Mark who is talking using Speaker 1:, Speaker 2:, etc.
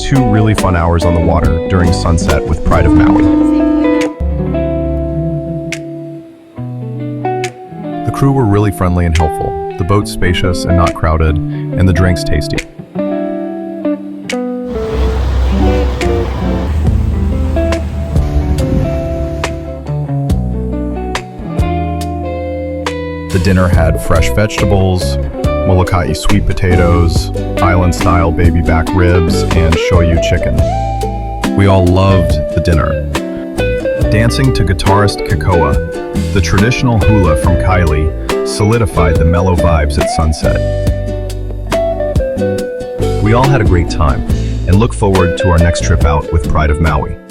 Speaker 1: 2 really fun hours on the water during sunset with Pride of Maui. The crew were really friendly and helpful, the boat spacious and not crowded, and the drinks tasty. The dinner had fresh vegetables, Molokai sweet potatoes, island-style baby back ribs, and shoyu chicken. We all loved the dinner. Dancing to guitarist Kekoa, the traditional hula from Kaili, solidified the mellow vibes at sunset. We all had a great time and look forward to our next trip out with Pride of Maui.